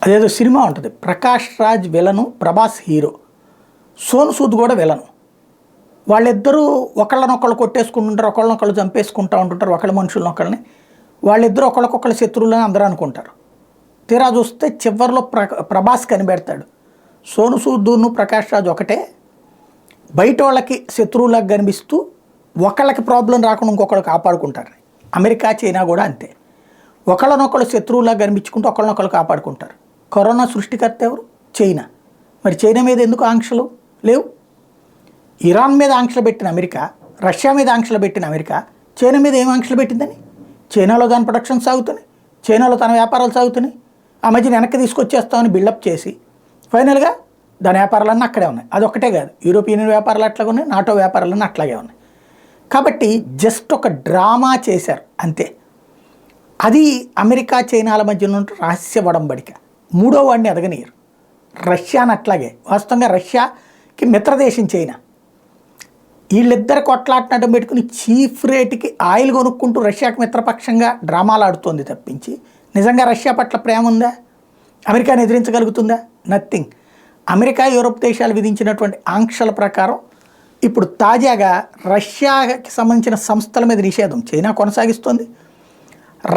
అదేదో సినిమా ఉంటుంది, Prakash Raj villain, Prabhas hero, Sonu Sood కూడా విలను. వాళ్ళిద్దరూ ఒకళ్ళనొకళ్ళు కొట్టేసుకుంటుంటారు, ఒకళ్ళనొకళ్ళు చంపేసుకుంటూ ఉంటుంటారు, ఒకళ్ళ మనుషులను ఒకళ్ళని. వాళ్ళిద్దరూ ఒకళ్ళకొకళ్ళ శత్రువులని అందరూ అనుకుంటారు. తీరా చూస్తే చివరిలో ప్రభాస్ కనిపెడతాడు, సోను సూద్ను ప్రకాష్ రాజ్ ఒకటే, బయట వాళ్ళకి శత్రువులకు కనిపిస్తూ ఒకళ్ళకి ప్రాబ్లం రాకుండా ఇంకొకళ్ళు కాపాడుకుంటారు. అమెరికా చైనా కూడా అంతే, ఒకళ్ళనొకళ్ళు శత్రువులకు కనిపించుకుంటూ ఒకళ్ళనొకళ్ళు కాపాడుకుంటారు. కరోనా సృష్టికర్త ఎవరు? చైనా. మరి చైనా మీద ఎందుకు ఆంక్షలు లేవు? ఇరాన్ మీద ఆంక్షలు పెట్టిన అమెరికా, రష్యా మీద ఆంక్షలు పెట్టిన అమెరికా చైనా మీద ఏం ఆంక్షలు పెట్టిందని? చైనాలో దాని ప్రొడక్షన్ సాగుతున్నాయి, చైనాలో తన వ్యాపారాలు సాగుతున్నాయి. ఆ మధ్యన వెనక్కి తీసుకొచ్చేస్తామని బిల్డప్ చేసి ఫైనల్గా దాని వ్యాపారాలన్నీ అక్కడే ఉన్నాయి. అదొక్కటే కాదు, యూరోపియన్ వ్యాపారాలు అట్లాగే ఉన్నాయి, నాటో వ్యాపారాలన్నీ అట్లాగే ఉన్నాయి. కాబట్టి జస్ట్ ఒక డ్రామా చేశారు అంతే. అది అమెరికా చైనాల మధ్య ఉన్న రహస్య వడంబడిక. మూడో వాడిని ఎదగనీయరు. రష్యాని అట్లాగే, వాస్తవంగా రష్యాకి మిత్రదేశం చైనా. వీళ్ళిద్దరు కొట్లాటం పెట్టుకుని చీఫ్ రేటుకి ఆయిల్ కొనుక్కుంటూ రష్యాకి మిత్రపక్షంగా డ్రామాలు ఆడుతోంది తప్పించి నిజంగా రష్యా పట్ల ప్రేమ ఉందా? అమెరికాని ఎదిరించగలుగుతుందా? నథింగ్. అమెరికా, యూరోప్ దేశాలు విధించినటువంటి ఆంక్షల ప్రకారం ఇప్పుడు తాజాగా రష్యాకి సంబంధించిన సంస్థల మీద నిషేధం చైనా కొనసాగిస్తోంది.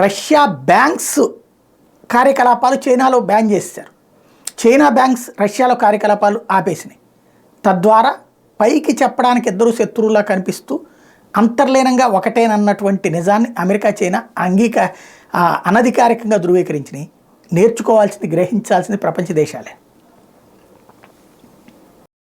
రష్యా బ్యాంక్స్ కార్యకలాపాలు చైనాలో బ్యాన్ చేశారు. చైనా బ్యాంక్స్ రష్యాలో కార్యకలాపాలు ఆపేసినాయి. తద్వారా పైకి చెప్పడానికి ఇద్దరు శత్రువులా కనిపిస్తూ అంతర్లీనంగా ఒకటేనన్నటువంటి నిజాన్ని అమెరికా, చైనా అనధికారికంగా ధృవీకరించినాయి. నేర్చుకోవాల్సింది, గ్రహించాల్సింది ప్రపంచ దేశాలే.